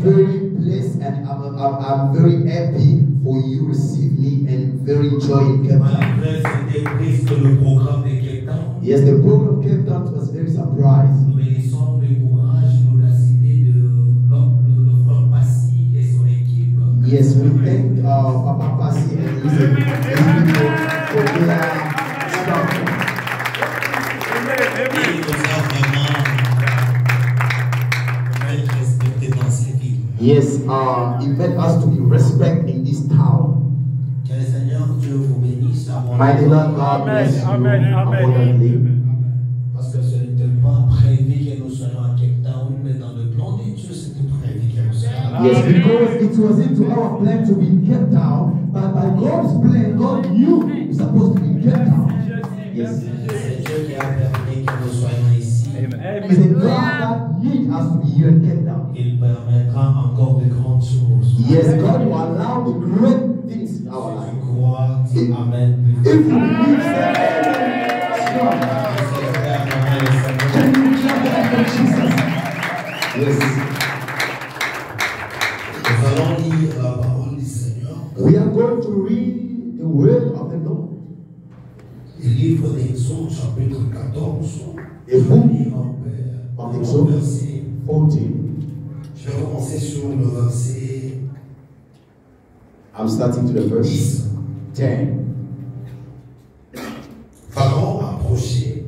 very blessed and I'm very happy for you receive me and very enjoying Cape Town. Malgré c'était triste le programme de Cape Town. Yes, the program of Cape Town was very surprised. Nous bénissons le courage, l'audacité de frère Passy et son équipe. Yes, we thank Papa Passy and his people for their stuff. Il nous a vraiment respecté dans cette ville. Yes, he made us to be respect in this town. Que le Seigneur Dieu vous bénisse Mighty Lord abondamment. God bless you Amen, amen. abundantly. Parce que ce n'était pas prévu que nous soyons à Cape Town, mais dans le plan de Dieu, c'était prévu que nous soyons là. Yes, because it was into our plan to be in Cape Town, but by God's plan, God knew we were supposed to be in Cape Town. Yes. C'est Dieu qui a permis que nous soyons ici. It's a God that needs us to be here in Cape Town. Il permettra encore de grandes choses. Yes, God will allow the great things in our Si life. tu crois, dis Amen. If we believe that, strong. Can you clap that for Jesus? Yes. Nous allons lire la parole du Seigneur. We are going to read the word of the Lord. Le livre d'Exode, chapitre 14. Et vous, Lire en paix. en Exode Verset. 14. Je vais commencer sur le verset I'm starting to the verse 10. 10. Pharaon approchait.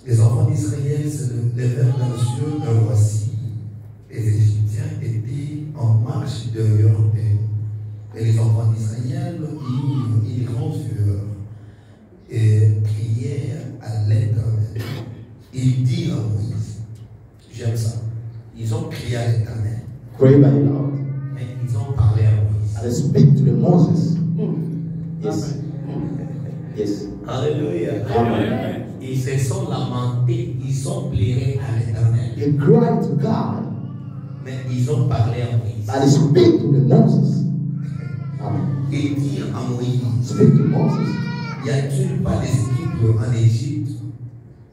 Les enfants d'Israël se levèrent leurs yeux, et voici, les Égyptiens étaient en marche derrière eux. Et les enfants d'Israël eurent une grande fureur et crièrent à l'Éternel. Ils dirent à Moïse, j'aime ça, ils ont crié à l'Éternel, Pray by loud. mais ils ont parlé à Moïse. And speak to the Moses. Yes. Yes. Alléluia. Amen. Ils se sont lamentés, ils ont pleuré à l'Éternel, They cried to God mais ils ont parlé à Moïse. and speak to the Moses. Amen. Et dire à Moïse, Speak to Moses. y a-t-il pas des équipes en Égypte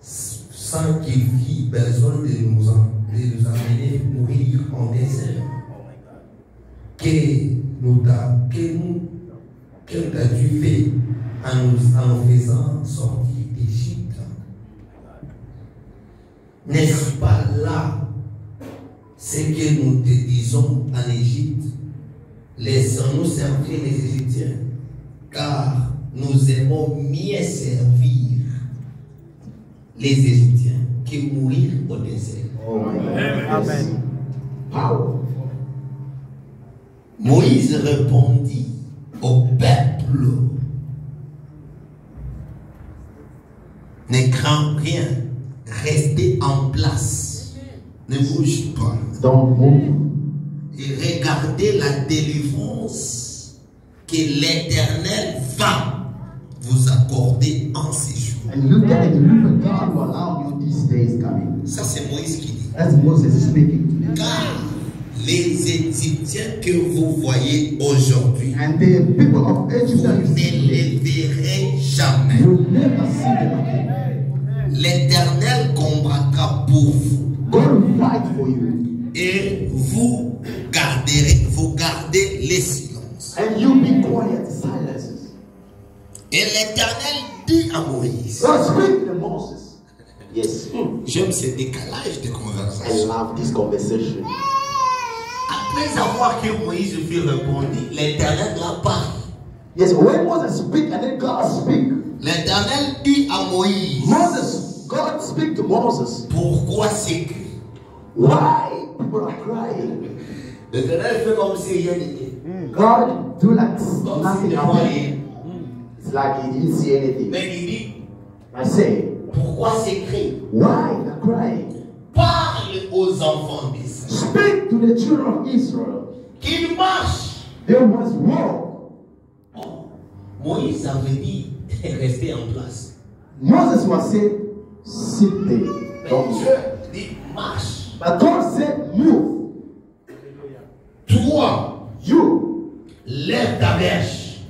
sans qu'il y ait besoin de nous amener mourir en désert? Que t'as-tu fait en nous faisant sortir d'Égypte? N'est-ce pas là ce que nous te disons en Égypte? Laissons-nous servir les Égyptiens, car nous aimons mieux servir les Égyptiens que mourir au désert. Oh my God. Amen. Yes. Power. Moïse répondit au peuple, ne crains rien, restez en place, ne bouge pas Don't move. et regardez la délivrance que l'Éternel va vous accorder en ces jours. And look at it. Look at God will allow you these days coming. Ça c'est Moïse qui dit. That's Moses speaking to them. Car les Égyptiens que vous voyez aujourd'hui, And the people of Egypt vous that you ne see, les verrez jamais. you'll never see them again. L'Éternel combattra pour vous God will fight for you. et vous gardez les silences. And you be quiet, silences. Et l'Éternel dit à Moïse, God speak to Moses. Yes. j'aime ce décalage de I conversation. love this conversation. Après avoir que Moïse fut répondu, l'Éternel a parlé. Yes, when Moses speak and then God speak. L'Éternel dit à Moïse, Moses, God speak to Moses. pourquoi ces cris? Why people are crying? L'Éternel fait comme si rien n'était. God do like Comme nothing s'il ne voyait happened. rien. It's like he didn't see anything. Mais il dit, I say, pourquoi ces cris? why they're crying? Parle aux enfants d'Israël Speak to the children of Israel. qu'ils marchent. They must walk. Oh, Moïse avait dit rester en place. Moses was saying, sit there. Mais Don't Dieu move. dit marche. But God said, move. Toi, You. lève ta bêche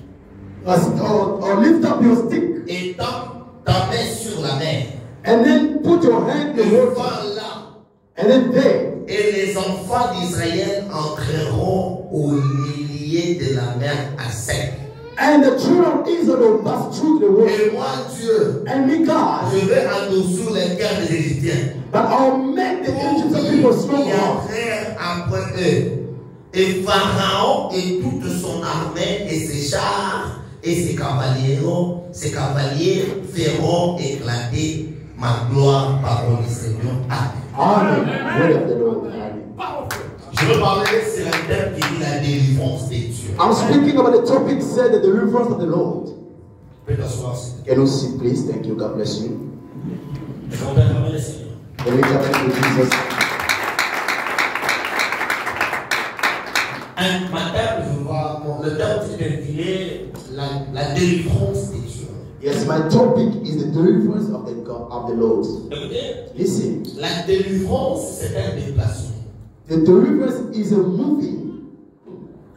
Or lift up your stick. et tends ta main sur la mer. And then put your hand in Et the water. va là. And then there. Et les enfants d'Israël entreront au milieu de la mer à sec. And the children of Israel will pass through the Et water. moi, Dieu, And me, God, je vais endosser les cœurs des Égyptiens. but I'll make the Egyptian people strong. Qui entrèrent après eux. Et Pharaon et toute son armée et ses chars et ses cavaliers feront éclater ma gloire, parole du Seigneur. Amen. Amen. Word of the Lord. Amen. Je veux parler sur un thème qui dit la délivrance des dieux. I'm speaking about the topic said the deliverance of the Lord. Peut t'asseoir, s'il te plaît. Can you sit, please? Thank you. God bless you. On va acclamer le Seigneur. Can we clap to Jesus? Un matin, je vois le thème qui est intitulé la délivrance des dieux. Yes, my topic is the deliverance of the God of the Lord. Écoutez, Listen, la délivrance, c'est un déplacement. the deliverance is a moving.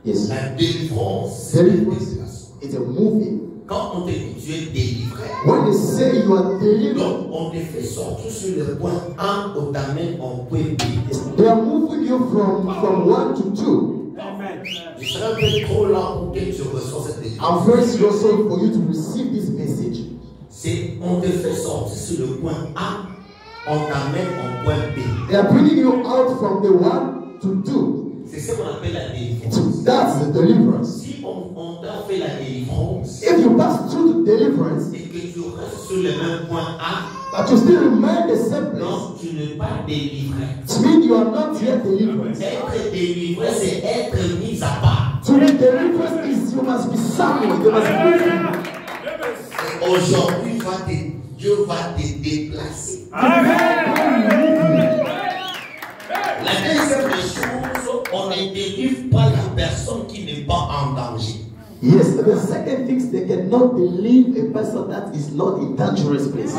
Yes, La délivrance, c'est un deliverance déplacement. is a moving. Quand on te dit tu es délivré, When they say you are delivered, donc on te fait sortir sur le point A, on t'amène en point B. they are moving you from 1 to 2. Je serai un peu trop lent pour que tu reçoives cette délivrance. I'm very sorry for you to receive this message. C'est on te fait sortir sur le point A, on t'amène en point B. They are bringing you out from the 1 to 2. C'est ce qu'on appelle la délivrance. So that's the deliverance. Si on t'a fait la délivrance If you pass through the deliverance, et que tu restes sur le même point A, but you still remain the same place, donc tu n'es pas délivré. it means you are not yet delivered. Être délivré, c'est être mis à part. To be delivered is you must be somewhere. You must be. Aujourd'hui, Dieu va te déplacer. La deuxième des choses, on ne délivre pas la personne qui n'est pas en danger. Yes, the second thing is they cannot believe a person that is not in dangerous place.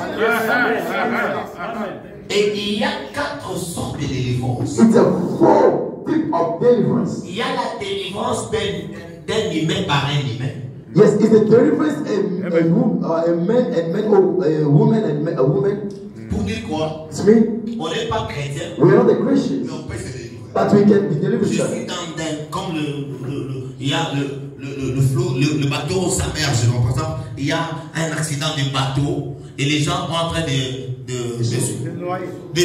Et il y a 4 sortes de délivrance. It's a full type of deliverance. Il y a la délivrance d'un humain par un humain. Yes, it's the deliverance a man and man or a woman and a woman. Pour dire quoi? It's me. On n'est pas chrétien, We are not the mais Christians, on peut se délivrer. but we can be Je delivered. suis comme il y a le flot, le bateau s'immerge. Par exemple, il y a un accident de bateau et les gens sont en train de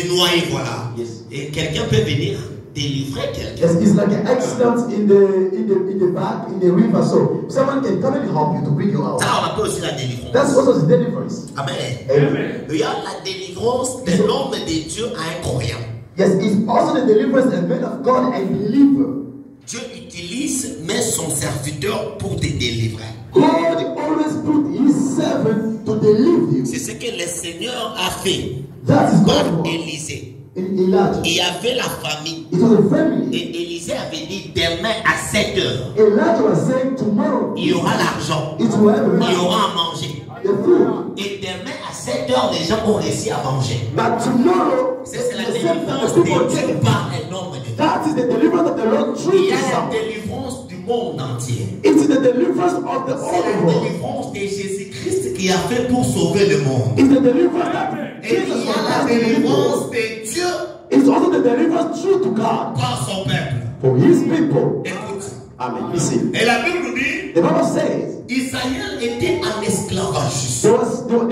noyer, voilà. Yes. Et quelqu'un peut venir délivrer quelqu'un. Yes, it's like an accident in the back in the river. So someone can come and help you to bring you out. Ça, on appelle aussi la délivrance. That's also the deliverance. Amen. Amen. Il y a la délivrance de l'homme de Dieu à un croyant. Yes, it's also the deliverance and man of God and believer. Dieu utilise même son serviteur pour te délivrer. God always put his servant to deliver you. C'est ce que le Seigneur a fait That is God's par work. Élisée. In Elijah, Il y avait la famille. it was a family. Et Élisée avait dit demain à 7 heures, Elijah was saying tomorrow il y aura l'argent, it will have il y a aura à manger. the food. Et demain à 7 heures, les gens ont réussi à manger. But tomorrow, Ça, c'est la the same délivrance time, the de people Dieu take. par un homme de Dieu. That is the deliverance of the Lord Il through y a la someone. délivrance du monde entier. It is the deliverance of the C'est la whole world. délivrance de Jésus-Christ qui a fait pour sauver le monde. It's the deliverance that Et il Jesus y a la has delivered. délivrance de Dieu It's also the deliverance true to God par son peuple. for his people. Écoute. Amen. Listen. Et la Bible nous dit, The Bible says Israël était en esclavage. there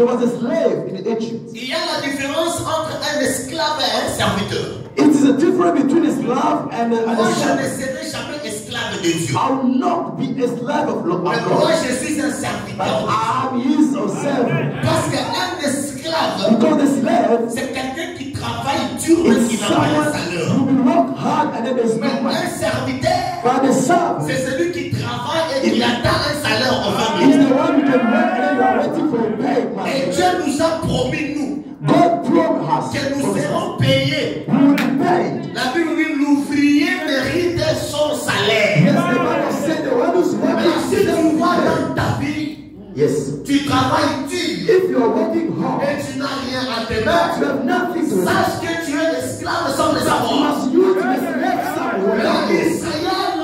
was a slave in Egypt. Il y a la différence entre un esclave et un serviteur. It is a difference between a slave and Moi, a je servant. ne serai jamais esclave de Dieu. I will not be a slave of Mais moi, God, je suis un but serviteur. I am his servant. Parce qu'un esclave, Because the slave c'est quelqu'un qui travaille dur mais is qui n'a pas un someone salaire. who will work hard and then there's Mais no money. un serviteur, But the servant c'est celui qui travaille et qui attend un salaire en is famille. the one who can work and then you are waiting for a pay. Et Dieu nous a promis, nous, God promised que nous serons payés. we will be paid. La Bible dit l'ouvrier mérite son salaire. Yes, the Bible said the one who's Mais si working tu vois is dans ta vie, yes. tu travailles dur If you are working hard, et tu n'as rien à te you mettre, have nothing to sache que tu es esclave sans le You savoir. must use the slave somewhere. Israël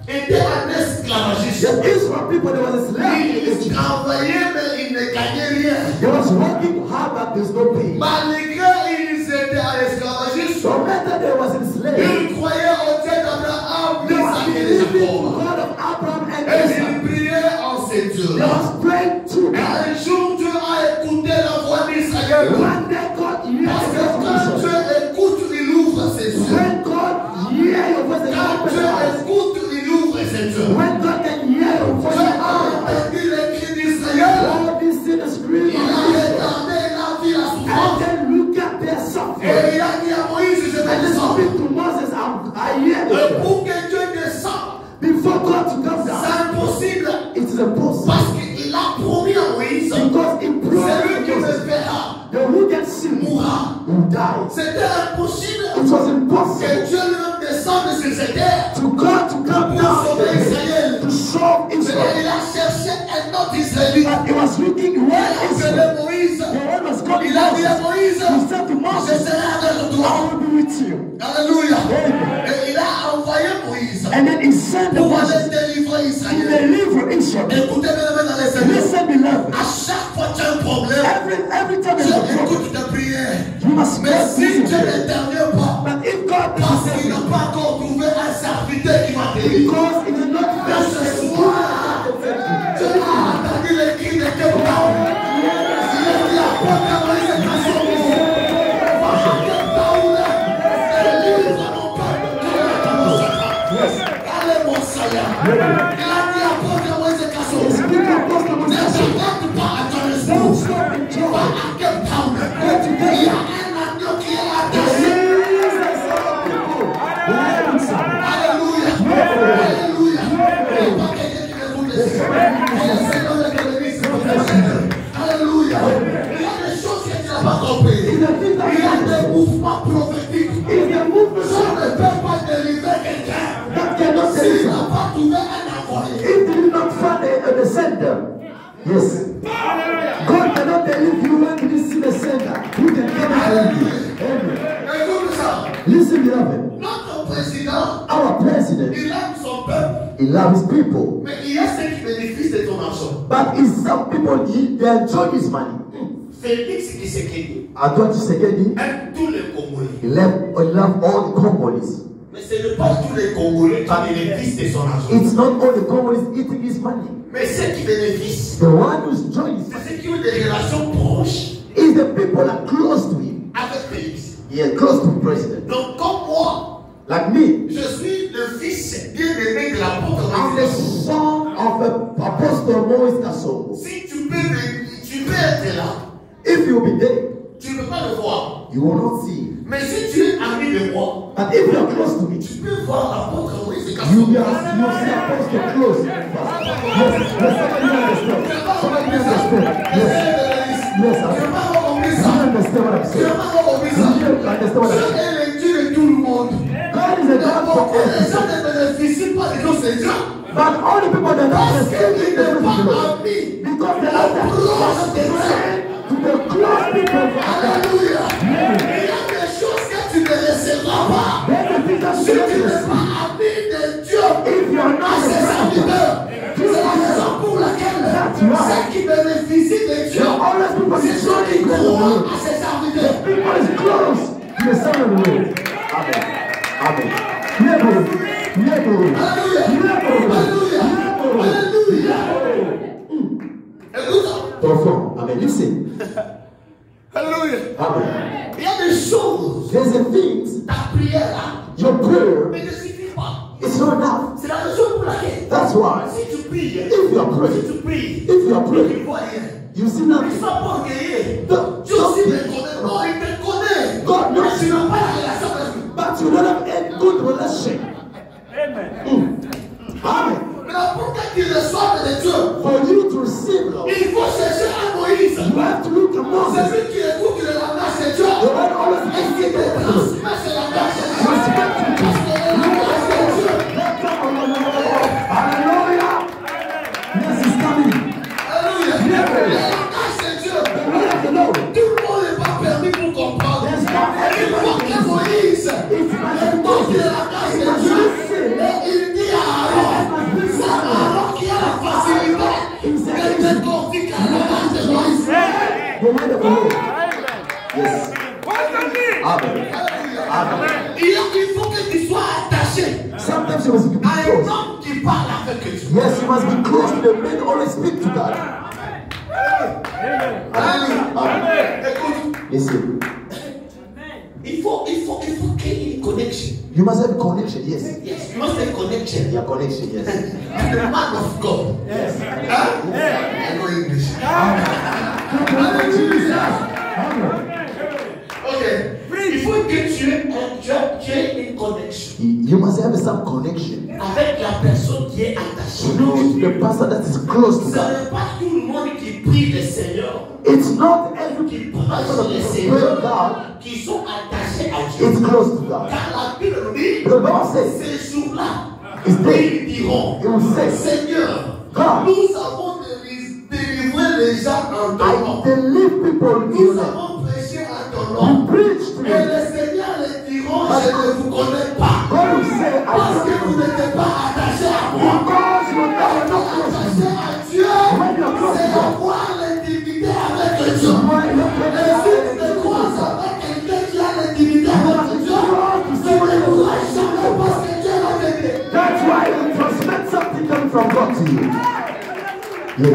était un esclavagiste. The Israel people, there was a slave in Il Egypt. travaillait mais il ne gagnait rien. He was working hard, but there's no pay. Malgré qu'ils étaient à l'esclavagisme, No matter there was a slave, ils will die. C'était impossible It was que impossible Dieu lui descende sur cette terre to God to come pour down sauver Israël. to show Mais Israel. il a cherché un autre Israélite. But he was looking Il where a Israel. appelé Moïse. The one was called Il a dit à Moses. Moïse, He said to je Moses, serai avec I toi. will be with you. Alléluia. Amen. Et il a envoyé Moïse And then he sent the pour aller Moses délivrer to Israël. deliver Israel. Écoutez bien dans les Seigneurs. Listen, beloved. À chaque fois que tu as un problème, Every time tu there's a problem, écoutes ta prière. you must Mais God si listen Dieu to it. n'intervient pas, But if God parce doesn't qu'il n'a pas encore trouvé un serviteur qui va t'aider. because it is not Mais ce soir, tu as entendu les cris de Cape Town. Il a dit à Port Moïse Kassongo. Va à Cape Town. Délivre mon peuple. Allez mon salaire. Il a dit à Port Moïse Kassongo. Ne t'arrête pas à ton esprit. Va à Cape Town. Il y a un agneau qui est attaché. Alléluia. Alléluia. Il n'y a pas quelqu'un qui m'écoute les yeux. Et le Seigneur de l'église, c'est votre Seigneur. Alléluia. Il y a des choses que tu n'as pas compris. Il y a des mouvements prophétiques. Ça ne peut pas délivrer quelqu'un s'il n'a pas trouvé un envoyé. If you did not find the sender, yes. God cannot deliver you when you see the sender. Who can deliver you? Amen. Écoute ça. Listen, beloved. Notre président, Our president, il aime son peuple. he loves his people. Mais il y a ceux qui bénéficient de ton argent. But in some people, they enjoy his money. Félix Tshisekedi Antoine Tshisekedi, aime tous les Congolais. he loved all the Congolese. Mais ce n'est pas tous les Congolais qui bénéficient de son argent. It's not all the Congolese eating his money. Mais ceux qui bénéficient, The one who's enjoying his c'est money ceux qui ont des relations proches is the people that are close to him. avec Félix. He is close to the president. Donc, comme moi, Like me, je suis le fils bien-aimé de l'apôtre I'm the Moïse. son of Apostle Moise Kassongo. Si tu peux être là, If you be there, tu ne peux pas le voir. you will not see. Mais si tu es ami de moi, But if you are close to me, tu peux voir l'apôtre Moïse you Kassongo. see Apostle close. Yes, somebody understand. Somebody understand. Yes, yes, Tu n'as I pas compris ça. understand what I'm Tu n'as saying. pas compris ça. You understand what I'm Dieu saying. est le Dieu de tout le monde. God is a God for Beaucoup de gens everyone. ne bénéficient pas de nos Seigneurs. But all the people that are Parce not qu'il receiving the n'est fruit of the pas Lord, ami. because they are the close to the close people of God. Alléluia. Il y a des choses que tu ne recevras pas. There's the things that Si you tu don't n'es receive. pas ami de Dieu, If you are à not ses a serviteurs, c'est la raison pour laquelle ceux qui bénéficient de Dieu, always people c'est ceux qui croient à ses serviteurs. people is close to the son of the Lord. Amen. Amen. Never. Alléluia. Alléluia. Alléluia. Écoute ça. Perform. Amen. Listen. Alléluia. Amen. Il y a des choses, There's a things, ta prière là, your prayer mais ne suffit pas. is not enough. C'est la raison pour laquelle, That's why, si tu pries, if you are praying, si tu pries, if you are tu praying, ne vois rien. you see Il ne nothing. faut pas orgueiller. Don't- Dieu aussi me connaît. Non, il te connaît. God knows Mais tu you. n'as pas la relation avec lui. But you don't have a good relation. Amen. Amen. Mais pour que tu reçoives de Dieu, For you to receive, Lord, il faut chercher un Moïse. you have to look at Moses. Celui qui écoute le langage de Dieu. The one always Et qui listening te to the Lord. transmet ce langage de Dieu. Respect to Parce que le langage de Dieu. Hallelujah. Yes, it's coming. Alléluia. Le langage de Dieu. The word of the Lord. Tout le monde n'est pas permis pour comprendre. There's not Il faut everybody. que Moïse It's my écoute le langage de Dieu. Et il dit à Aaron, c'est Aaron qui a la facilité de décortiquer le langage de Moïse. The word of the Lord. Yes. Amen. Amen. Il faut que tu sois attaché Sometimes you must be à un close. homme qui parle avec Dieu. Yes, you must be close to the man who always speak to God. Alléluia. Écoute, Listen. il faut qu'il y ait une connexion. You must have a connection, yes. Yes, you must have a connection. Yeah, connection, yes. To the man of God. Yes. Huh? I know English. Amen. Ok. Il faut que tu aies une connexion You must have some connection. avec la personne qui est attachée. Close to the person that is close to Ce God. n'est pas tout le monde qui prie le Seigneur. It's not every Qui person praise le that Seigneur. pray God God qui sont attachés à Dieu. is close to God. Car la Bible nous dit, The Lord says, ces jours-là, is there. ils diront, He will say, Seigneur, God, nous avons délivré les gens en ton I nom. deliver people in Nous your name. avons prêché à ton You nom. preach to Et me. le Seigneur les diront, je ne vous connais pas. God will say, Parce I que vous don't know. n'êtes pas attachés à moi. Because you are not close to Attaché me. à Dieu, When you're close c'est to God. avoir l'intimité avec Dieu. When you're Et si tu te close croises to God. avec quelqu'un qui a l'intimité avec Dieu, tu ne pourras jamais parce que Dieu l'a aidé. That's why you transmit something coming from God to you. Yeah.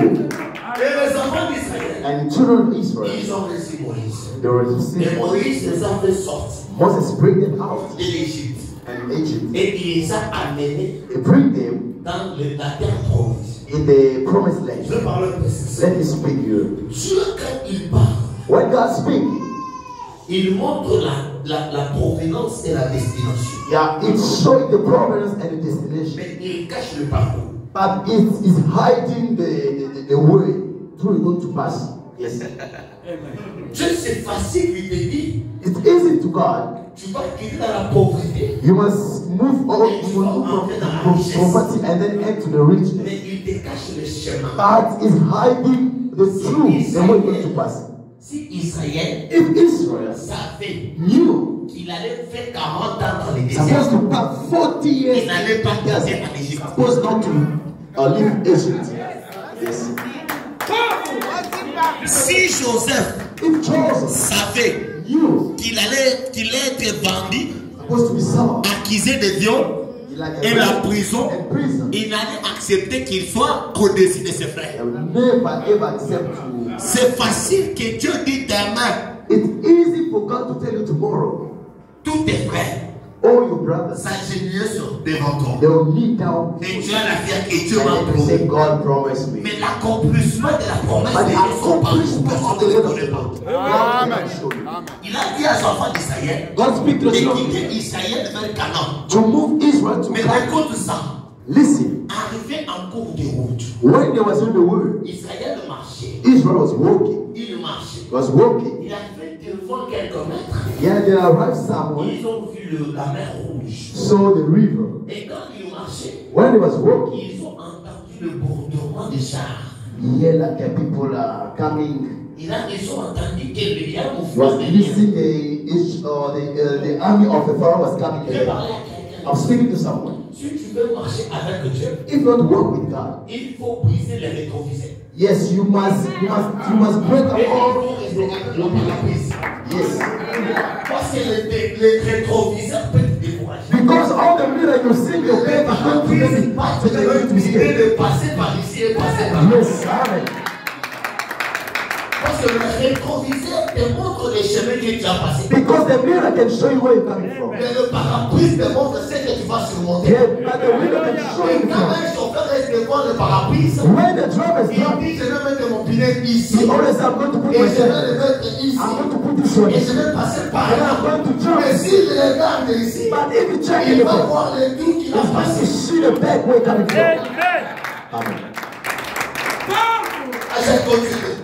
Et les enfants d'Israël, And children of Israel, ils ont reçu Moïse. they were Et receiving. Moïse les a fait sortir Moses bring them out de l'Égypte. in Egypt. Et il les a amenés He bring them dans la terre promise. in the promised Je land. vais parler un peu ça. Let me speak here. Dieu, quand il parle, When God speaks, il montre la provenance et la destination. yeah, it's showing the providence and the destination. Mais il cache le parcours. But it is hiding the way through you're going to pass. Yes. Dieu, c'est facile, il te dit, It's easy to God. tu vas quitter dans la pauvreté, You must move on, you must move from poverty and then enter the richness. mais il te cache le chemin. God is hiding the truth, the way you're going to pass. Si Israël If Israel savait knew qu'il allait faire 40 ans dans les supposed déserts, to pass 40 years, il n'allait pas passer en Égypte. supposed not to leave Egypt. Yes. Si Joseph If Joseph savait knew qu'il allait être vendu, supposed to be someone accusé de viol like et la prison, and prison, il n'allait accepter qu'il soit au-dessus de ses I frères. will never ever accept to. C'est facile que Dieu dit demain, It's easy for God to tell you tomorrow, tous tes frères all your brothers, s'agenouiller sur devant toi. they will kneel down Et tu as la fierté que Dieu m'a and they will say, promis. God promised me. Mais l'accomplissement de la promesse But de the Dieu sont pas accomplishment of the personne ne word connaît pas. of God, God will show you. Il a dit à ses enfants d'Israël God speak to de the children quitter Israël vers Canaan. to move Israel to Mais Canaan. écoute ça, Listen, arrivé en cours de route, when they was in the word, Israël marchait. Israel was walking. Il marchait. Was walking. Il a fait devant quelques mètres. Yeah, they arrived somewhere, Ils ont vu la mer rouge. saw the river. Et quand ils marchaient, When they was walking, ils ont entendu le bourdonnement des chars. yeah, like the people are coming. Ils ont entendu qu'il y a un Was mouvement de liens. listening the army of the Pharaoh was coming Je vais here. parler à quelqu'un. I'm speaking to someone. Si tu veux marcher avec Dieu, If you want to walk with God, il faut briser les rétroviseurs. yes, you must break Et il all. faut rester avec le pare-brise. Yes, Parce que les rétroviseurs peuvent te décourager. because all the mirror you see, your baby Le going to pare-brise, make pas to de make you to l'idée scared. de passer par ici et passer par là. Yes, amen. Parce que le rétroviseur te montre les chemins que tu as passés. Because the mirror can show you where you're coming from. Mais le pare-brise te montre ce que tu vas surmonter. Yeah, but the window can show Et you quand from. un chauffeur reste devant le pare-brise, When the drum is il done, dit je vais mettre mon pinet ici. he always I'm going to put Et my je vais le hand. mettre ici. I'm going to put this one. Et je vais passer par And là. I'm going to jump. Mais s'il regarde ici, But if you check il it va out, voir les trous qu'il a it's going to passés. see the back where you're coming from. Amen. À cette continue.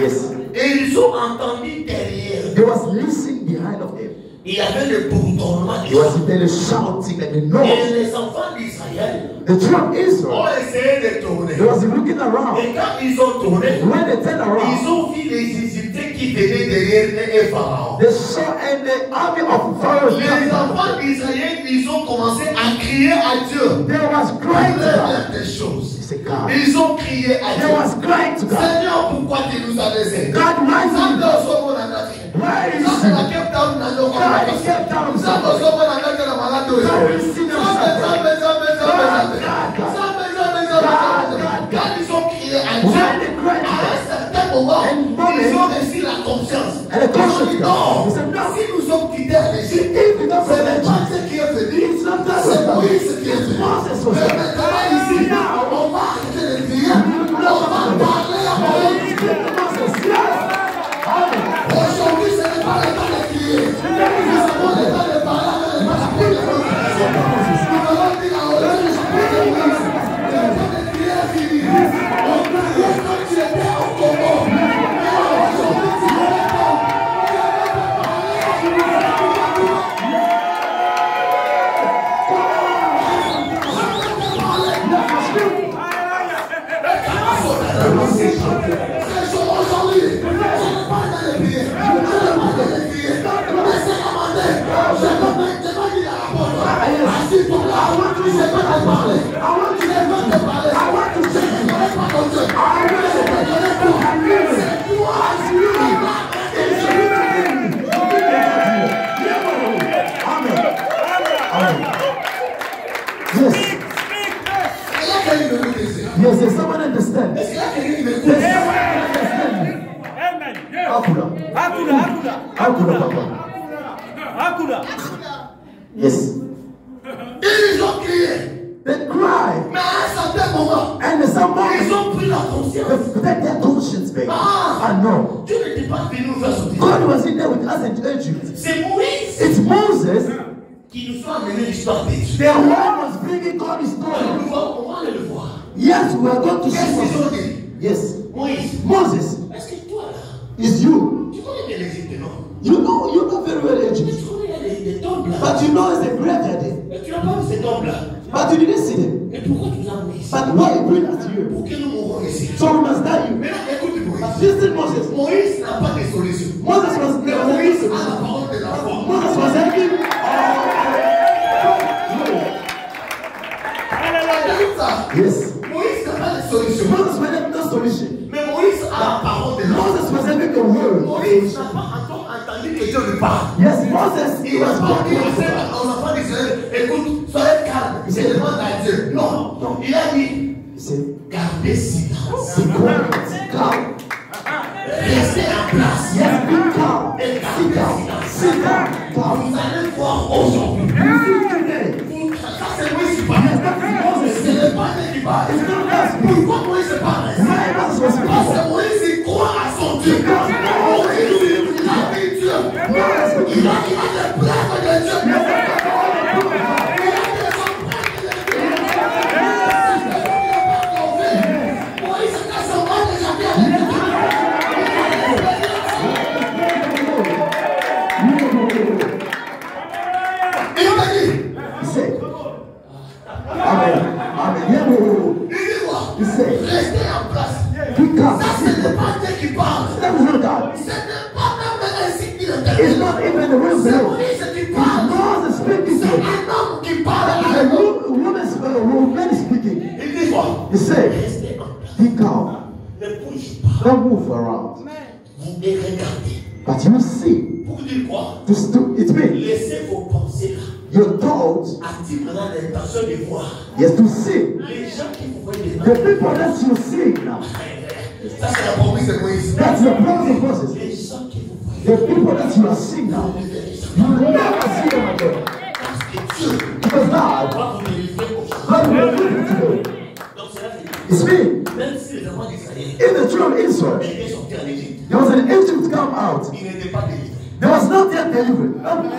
Yes. Et ils ont entendu derrière. There was listening behind of them. Il y avait le bourdonnement des There was chants. the shouting and the Et noise. les enfants d'Israël The children of ont Israel, essayé de tourner. they was looking around. Et quand ils ont tourné, When they turned ils around, ont vu les Égyptiens qui venaient derrière et Pharaon. they saw and the army of Pharaoh. Les enfants d'Israël, ils ont commencé à crier à Dieu. There was Pour crying to God. faire des choses. He said, God. Ils ont crié à There Dieu. was crying to God. Seigneur, pourquoi tu nous as laissés? God, why is Nzambe it? ozomona na nati. Why is Nzambe na it? Cape Town na ndoko God makasi. is kept down. Nzambe ozomona na nati na malade oyo. God is seen Nzambe, himself. Nzambe, Nzambe, Nzambe, Nzambe. God. Nzambe, Nzambe, Nzambe, Nzambe. Quand ils ont crié à Dieu, When they cried to à un God, certain moment, ils ont reçu la confiance. and the Ils ont dit conscience non, God. He said, no. si nous sommes quittés à l'Égypte, If you don't ce say n'est that, pas ce qui est venu, it's not that c'est way. Moïse qui est venu. Moses was Mais there. maintenant ici, on va arrêter de crier, on va parler à Moïse. Aujourd'hui, ce n'est pas le temps de crier. Nous avons le temps de parler avec le Esprit de Moïse. Nous allons dire à Moïse, Esprit de Moïse, le temps de crier est fini. On criait quand tu étais au Congo. Mais aujourd'hui, tu es là. Tu avais parlé Yes. Ils ont crié. They cried. Mais à un certain moment, And at some ils moment, ont pris la conscience. protect their conscience, baby. I know. Dieu n'était pas venu nous faire sortir. God was in there with us in Egypt. C'est Moïse It's Moses. qui nous a amené l'histoire des dieux. The one was bringing God's On story. va aller le voir. Yes, we are going to Qu'est-ce see qu'ils ont what. dit? Yes. Moïse, Moses, est-ce que toi là, it's you. tu connais bien l'Égypte, non? You know very well Mais Egypt. tu connais, il y a des tombes là. But you know it's a graveyard there. Mais tu n'as pas vu ces tombes là. But you didn't see them. Mais pourquoi tu nous as amené ici? But why you bring us here? Pour que nous mourons ici. So we must die you. Maintenant, écoute But Moïse. listen, Moses. Moïse n'a pas de solution. Moses was Mais there. Moïse a la parole de la foi. Moses was having. Yes. Moïse n'a pas de solution. Moses was having no solution. Mais Moïse a la parole de la foi. Moses was having the word. Moïse n'a pas encore entendu que Dieu lui parle. Yes, Moses Il was n'a pas dit talking. aux enfants d'Israël, écoute, soyez calme, je demande à Dieu. Non, Non. il a dit, He said, gardez silence. be quiet, calm. Restez en place. Yes, be calm. Et Sit gardez down. silence. Sit down. Calm. Vous allez voir aujourd'hui. You see today. Ça, c'est Moïse qui parle. Yes, that is Moses. Ce n'est pas Dieu qui parle. It's not us. Pourquoi Moïse parle? Why Moses was Parce speaking? que Moïse, il croit à son Dieu. Moïse, il a dit Dieu. Il a des preuves de Dieu. Il a des empreintes de Dieu. Moïse, quand son roi déjà bien avec Dieu. Il m'a dit, He said, Amen. Amen. Yeah, whoa, whoa, whoa. il dit quoi? He said, Restez en place. be calm. Ça, ce n'est pas Dieu qui parle. That is not God. Ce n'est pas même ainsi qu'il est. It's not even the will of the C'est Lord. Moïse qui It's parle. Moses speaking C'est to him. un homme qui parle à The l'homme. woman speaking. Il dit quoi? He said, Restez en place. be calm. Ne bouge pas. Don't move around. Vous les regardez. But you see, Pour dire quoi? it means Laissez vos pensées là. your thoughts, Attire maintenant l'intention de voir. yes, to see. Les gens qui vous voient des The people that you see now, ça c'est la promesse de Moïse. that's the promise of Moses. Les gens qui vous voient. The people that you are seeing now, you will never see them again. Parce que Dieu Because God, va vous délivrer aujourd'hui. God will give it to you. Donc c'est là que It's me. même si les enfants d'Israël In the children of Israel, étaient sortis en Égypte, there was an Egypt come out. ils n'étaient pas délivrés. There was not yet delivered. Amen.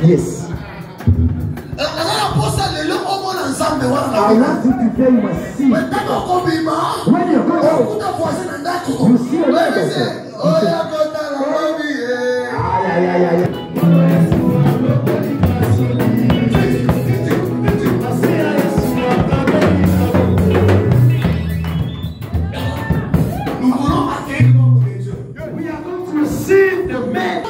Yes. I want you to tell you my sin. When you go out, you see a light like that. We are going to receive the man.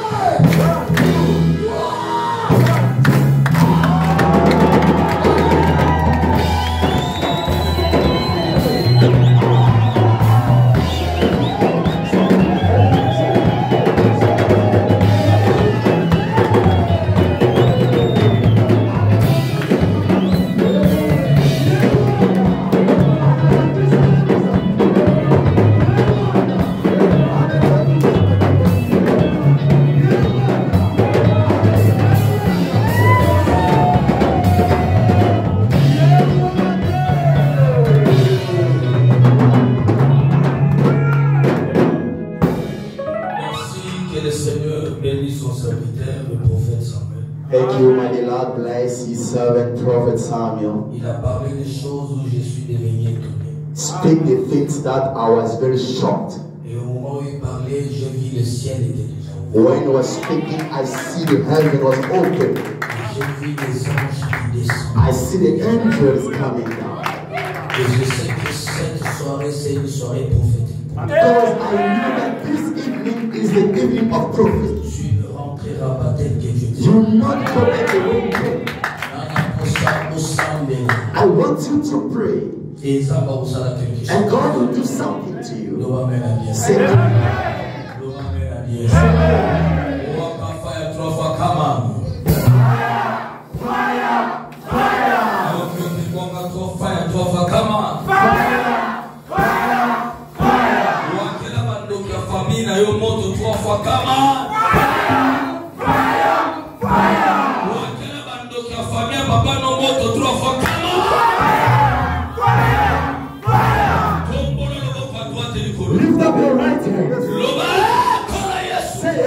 Thank you, my Lord. Bless his servant, Prophet Samuel. Il a parlé des choses où je suis devenu étonné. Speak the things that I was very shocked. Et au moment où il parlait, je vis le ciel était déjà ouvert. When he was speaking, I see the heaven was open. Je vis les anges qui descendent. I see the angels coming down. Et je sais que cette soirée, c'est une soirée prophétique. Because I know that this evening is the evening of prophecy. Tu ne rentreras pas tel que je te You will not go back the way you came. I want you to pray. And God will do something to you. Say Fire, lift up your right hand. Say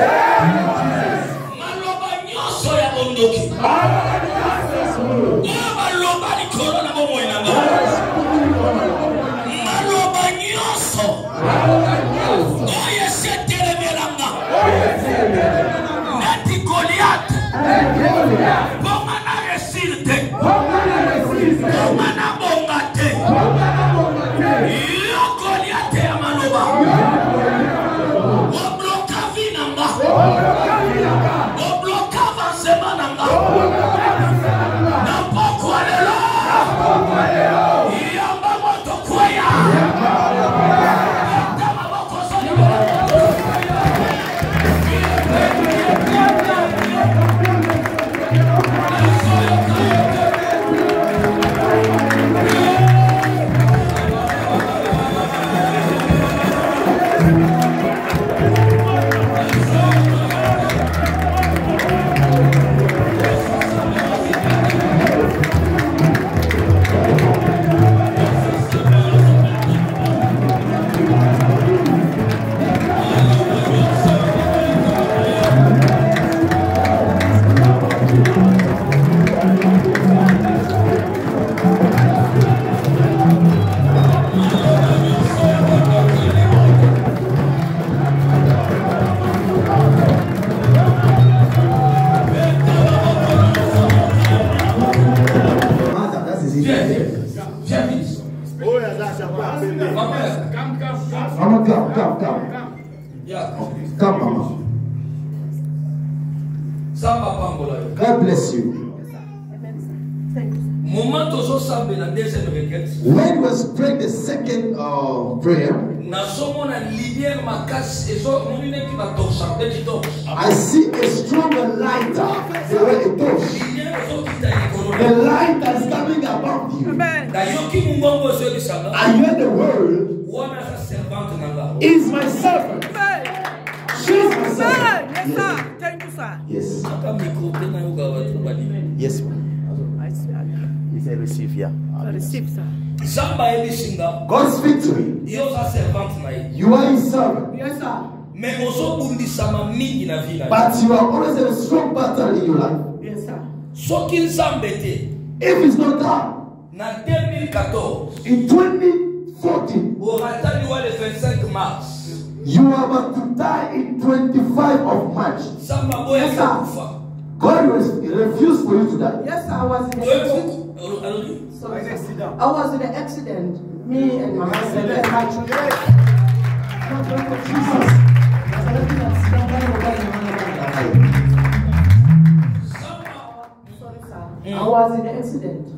Come, Mama. God bless you. When we was praying the second prayer, I see a stronger light. The light that is coming above you. I hear the word. Is my servant. She's my servant. Yes, sir. Thank you, sir. Yes. Yes, ma'am. If I receive, yeah. I receive, sir. God speak to me. You are his servant. Yes, sir. But you are always in a strong battle in your life. Yes, sir. If it's not that, in 2014, you are about to die in 25 of March. Yes, sir. God refused for you to die. Yes, sir. I was in the accident. Sorry, sir. I was in the accident. Me and my husband and my children. Jesus. Sorry, sir. I was in the accident.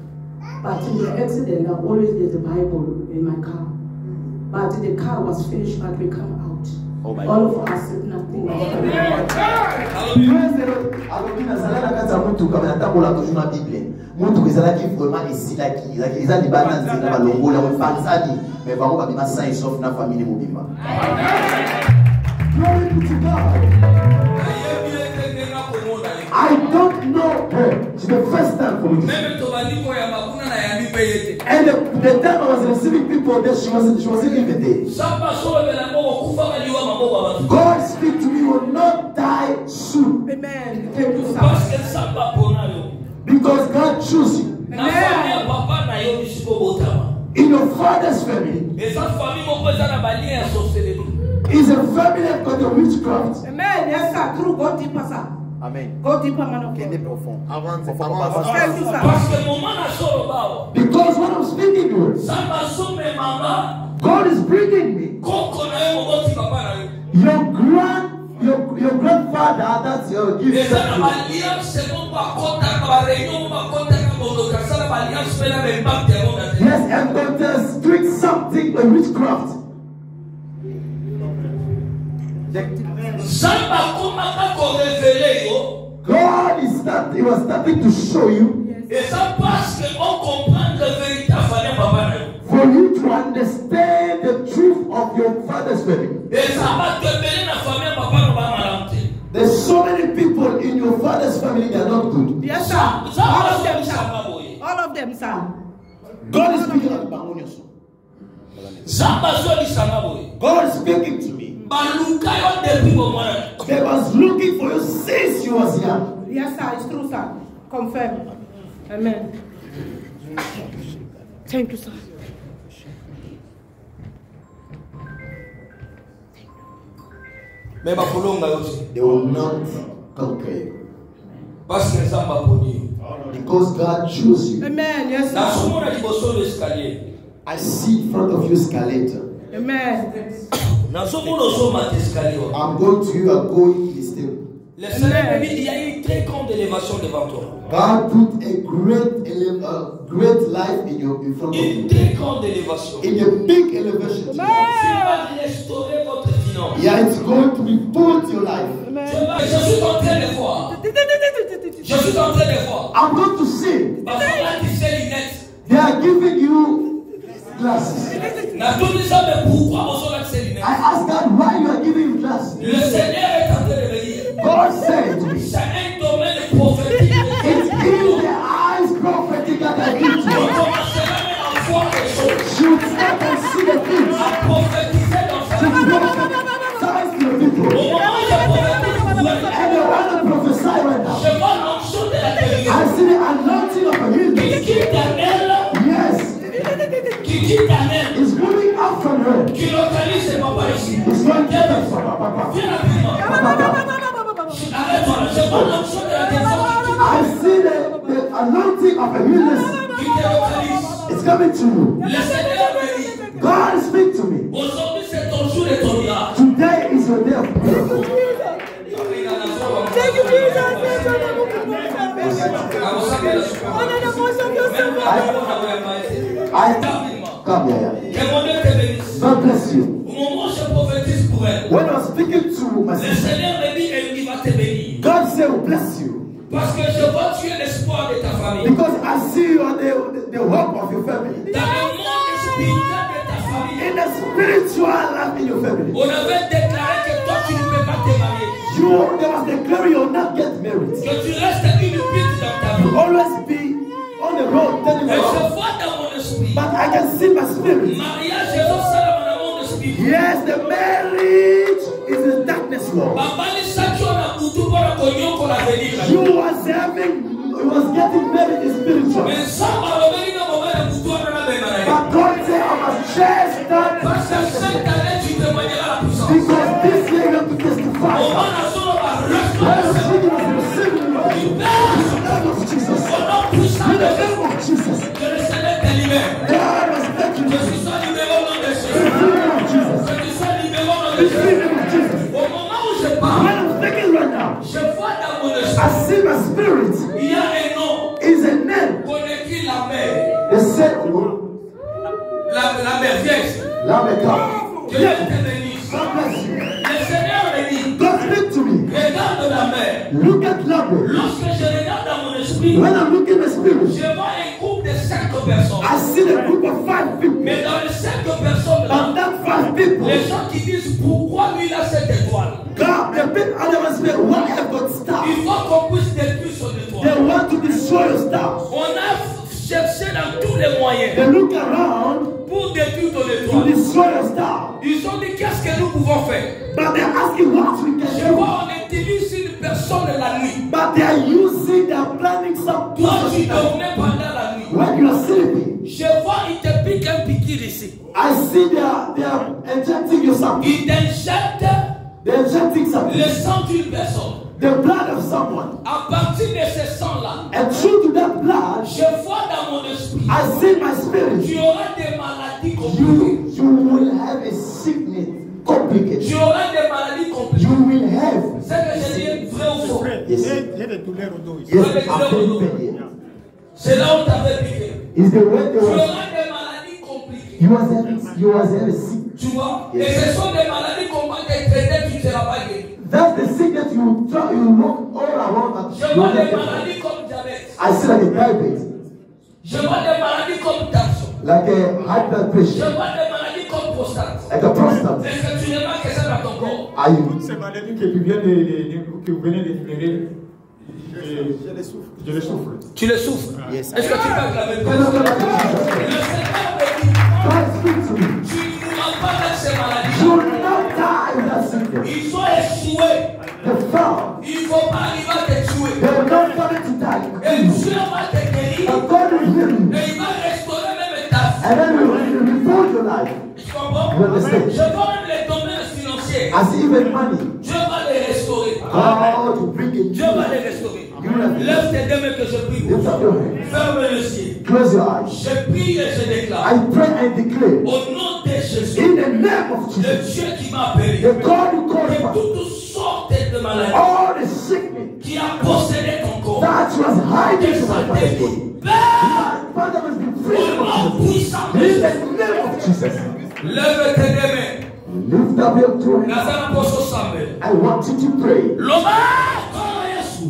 But in the accident, I always did the Bible in my car. But the car was finished, but we come out. Oh my all of us did nothing. I don't know her. It's the first time for me. And the time I was receiving people there, she wasn't even there. God speak to me, you will not die soon. Amen. Thank you, sir. Because God chooses you. Amen. In your father's family, is a family that got a witchcraft. Amen. Yes, sir. True. Go deeper, sir. Amen. Go deeper, man of Quel est God. profond. Thank you, sir. Because when I'm speaking to her, God is bringing me. Your grandfather, that's your gift. Yes, and Dr. acting a witchcraft. God he was starting to show you. For you to understand the truth of your father's family. There's so many people in your father's family that are not good. Yes, sir. All of them, sir. All of them, sir. God is speaking on God is speaking to me. They was looking for you since you was young. Yes, sir. It's true, sir. Confirm. Amen. Thank you, sir. They will not conquer you. Because God chose you. Amen. Yes, sir. I see in front of you escalator. Amen. I'm going to you and going in this table. Le Seigneur dit, il y a une très grande élévation devant toi. God put a great life in front of you. Une très grande élévation. In a big elevation. Il va restaurer votre finance. Yeah, it's going to rebuild your life. Je suis en train de voir. Je suis en train de voir. I'm going to see. They are giving you glasses. I asked God why you are giving you glasses. Le Seigneur est en train de me dire. God said to me, c'est un domaine prophétique. It's in the eyes prophetic that I give to you. You step and see the things. To prophesize to the people. And they want to prophesy right now. I see the anointing of a healing. Yes. It's moving up from her. It's going to I see the anointing of a healing. It's coming to you. God speak to me. Today is your day of miracle. Thank you, Jesus. Come here. God bless you. When I was speaking to my sister, God said, bless you. Parce que je vois tu es l'espoir de ta famille. Because I see you are the hope of your family. Dans le monde spirituel de ta famille. In the spiritual life in your family. On avait déclaré que toi tu ne peux pas te marier. They was declaring you will not get married. Que tu restes une pute dans ta vie. You always be on the road telling me. Et je vois dans mon esprit. But I can see my spirit. Mariage est au salon dans mon esprit. Yes, the marriage is the darkness law. You was getting married in spiritual. But God said I must chase that. Because this year you have to testify. Jesus. In the name of Jesus. God was making you. When I'm thinking right now, I see my spirit is a name. They said, la mère. God bless you. God speak to me. Look at Lambe. When I'm looking at spirit, I see the group of 5 people. Mais dans les 5 personnes, but that 5 people, les gens qui disent pourquoi lui il a cette étoile. God, the people say, why have got stars? Il faut qu'on puisse détruire son étoile. They want to destroy your stars. On a cherché dans tous les moyens. They look around pour détruire ton étoile. To destroy your star. Ils ont dit qu'est-ce que nous pouvons faire. But they're asking what we can do. Je vois on utilise une personne la nuit. But they are using, they are planning some. Toi tu dormais pendant la nuit. When you are sleeping. Je vois il te pique un piqûre ici. I see they are injecting you something. Ils t'injectent. They're injecting something. Le sang d'une personne. The blood of someone. À partir de ce sang-là. And through to that blood. Je vois dans mon esprit. I see my spirit. Tu auras des maladies compliquées. You will have a sickness complicated. Tu auras des maladies compliquées. You will have. C'est que je dis vrai ou faux. Yes. C'est là où tu avais piqué. Is the way tu auras des maladies compliquées. You was having You was sick. Tu vois? Et ce sont des maladies qu'on va te traiter, tu ne seras pas guéri. That's the sickness you look all around. Je vois des maladies comme diabète. I see like a diabetes. Je vois des maladies comme tension. Like a high blood Je pressure. vois des maladies comme prostate. Like a prostate. Est-ce que tu n'as pas que ça dans ton corps? Are you? Toutes ces maladies que vous venez d'énumérer, je les souffre. Tu le souffres. Yes. Est-ce que tu vas clamer le Seigneur me dit, God speak to me. tu ne mourras pas avec ces maladies. You will not die with that sickness. Ils sont échoués. The fall. Il ne faut pas arriver à te tuer. They will not come to die. Et Dieu va te guérir. But God will heal you. Et il va restaurer même ta vie. And then He will rebuild your life. Tu comprends? You understand? Je vois même les domaines financiers. As even money. Dieu va les restaurer. God to bring it. Dieu va les restaurer. Lève tes deux mains que je prie. Lift up your hand. Ferme les yeux. Close your eyes. Je prie et je déclare. I pray and declare. Au nom de Jésus. In the name of Le Jesus. Dieu qui m'a appelé. The God who called De you. toutes sortes de maladies. All the sickness Qui a possédé ton corps. that was hiding Qui from my sont father's détruits. body. Père, My father must be free au nom from puissant de Jesus. In Jésus. the name of Jesus. Lève tes deux mains. Lift up your two hands. Lazare poso sambe. I want you to pray. Loba kwa Yesu.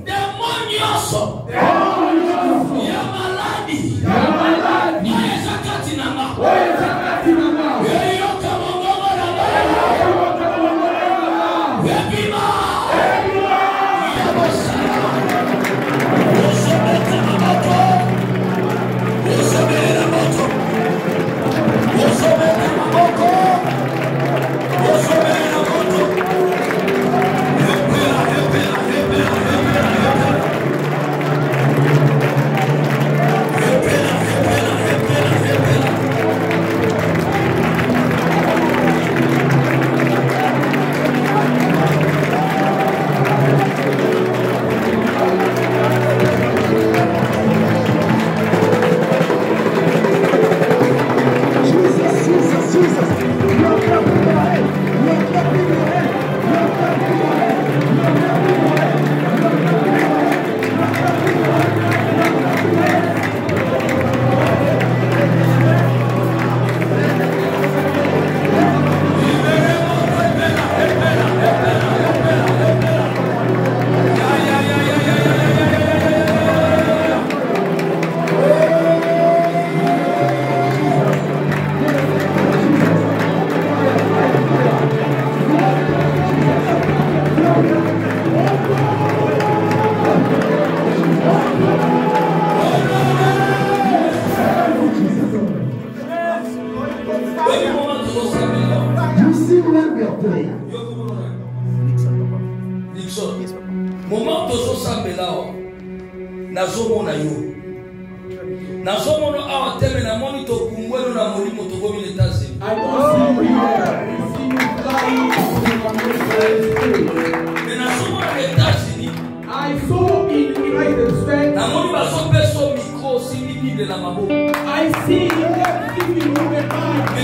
Demonioso. Ya maladi. Maeza kati na ma. Yeyo kama ngoma na ma. Yebima. Yabosana. Usobete na moto. Usobete na moto. Usobete na moto. Usobete na moto. Hepera, hepera, hepera, hepera, hepera. Hepera, hepera, hepera, hepera. Jesus, Jesus, Jesus. Look up in your head. Look up in your head. Look up in your head. Look up in your head. Look up in your head. Look up in your head. Look up in your head. You see when we are praying. Moment tozosambela awa nazomona yo nazomona awa teme namoni tokungwelo na molimo tokomi l'États-Unis. I don't see you here. I see you flying Mais nazomona l'États-Unis. I saw in the United States. Namoni bazopeso micro osili Bible na maboko. I see you giving on the mic.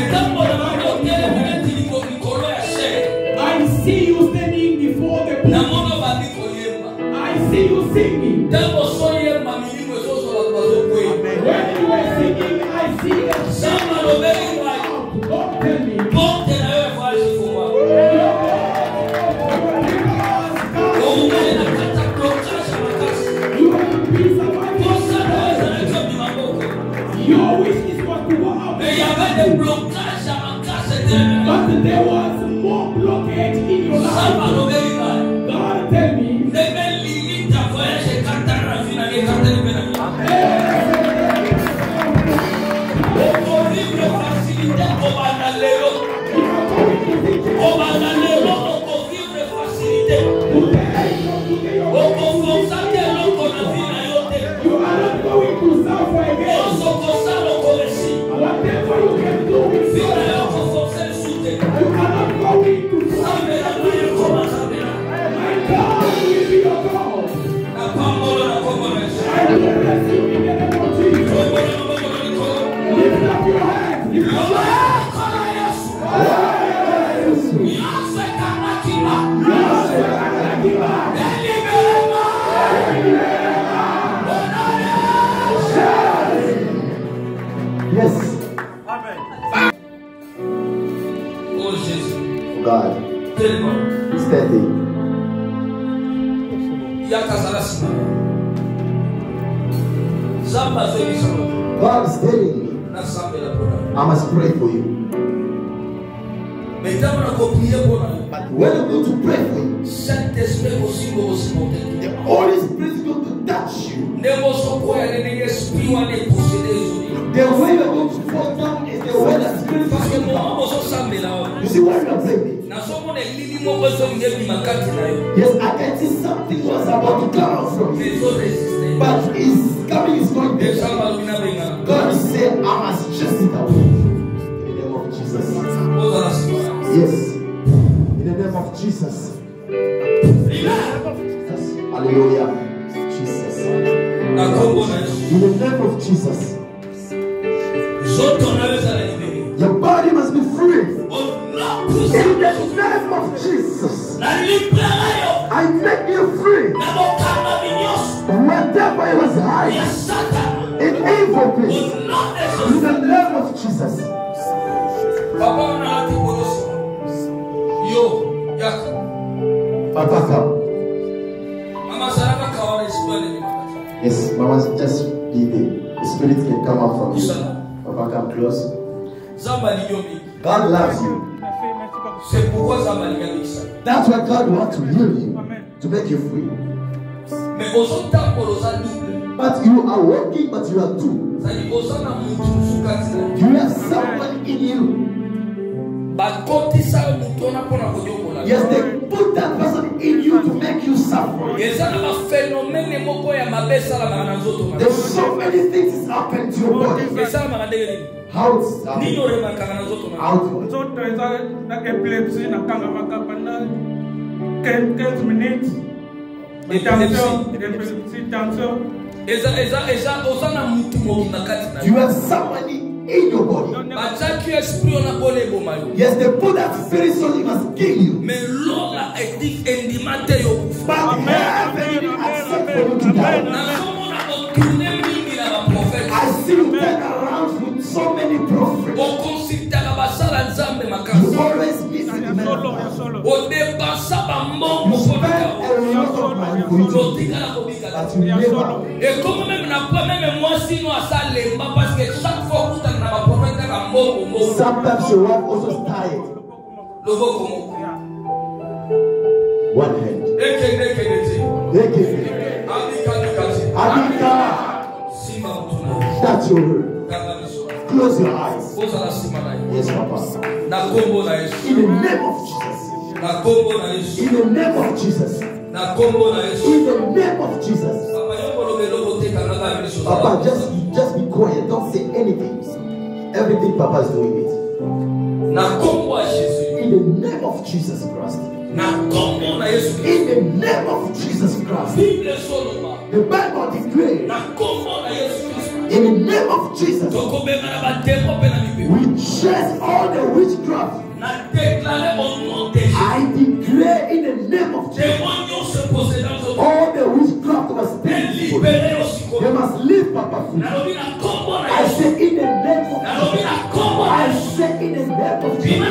Ntango namoni otelemi neti likolo ya chaise. I see you standing before the people. Namoni obandi koyemba. I see you singing. Ntango soyemba milimo ezozola bazokwei. When you were singing, I see a Samba lobeli ngai. Don't tell me. Porte na yo evoyage pour moi. Oumeli na kata blocage ya makasi. You have a piece of my Posa na yo ezalaki obi maboko. Your wish is what to go out. Mais il y avait des blocages à makasi etelemi. But there was more blockage in your Samba life. lobeli ngai. God tell me. Ndenge limite ya voyage ekatana na vie na ngai ekatani mpe na ngai. Okovivre facilité kobanda lelo. Kobanda lelo okovivre facilité. Okofonza te eloko na vie na yo te. You are not going to suffer again. Nyonso kosala okoresi. Whatever you can do with Vie na God, yo okofonza lisusu te. you are not Oh Jésus. God. Tellement. Steady. Yakazarasima. Zamba Zebisano. God is telling me, I must pray for you. But when I'm going to pray for you, the Holy Spirit is going to touch you. The way you're going to fall down is the way the Spirit is going to come. You see why you're praying? Yes, I can see something was about to come out from you. But it's coming, it's going to God is saying, I must chase it away. In the name of Jesus. Yes. In the name of Jesus. Hallelujah. Jesus. In the name of Jesus. Your body must be free. In the name of Jesus. I make you free. Whatever it was hiding in evil place. In the name of Jesus. Papa, come. Yes, Mama, just be there. The Spirit can come out from you. Papa, come close. God loves you. That's why God wants to heal you, to make you free. But you are walking, but you are two. You have someone in you. Yes, they put that person in you to make you suffer. There's so many things that happen to your body. How it's outward. You have somebody in your body. Yes, they put that spirit so it must kill you. But heaven didn't accept for you to die. I see you turn around with so many prophets. You always miss the man. You spend a lot of money for you, but you never. Sometimes your wife also is tired. One hand. Abika. That's your word. Close your eyes. Yes, Papa. In the name of Jesus. In the name of Jesus. In the name of Jesus. Papa, just be quiet. Don't say anything. Everything Papa is doing it. In the name of Jesus Christ. In the name of Jesus Christ. The Bible declares. In the name of Jesus. We chase all the witchcraft. I declare in the name of Jesus. All the witchcraft must be. They must live, Papa. I say in the name of Jesus. I say in the name of Jesus.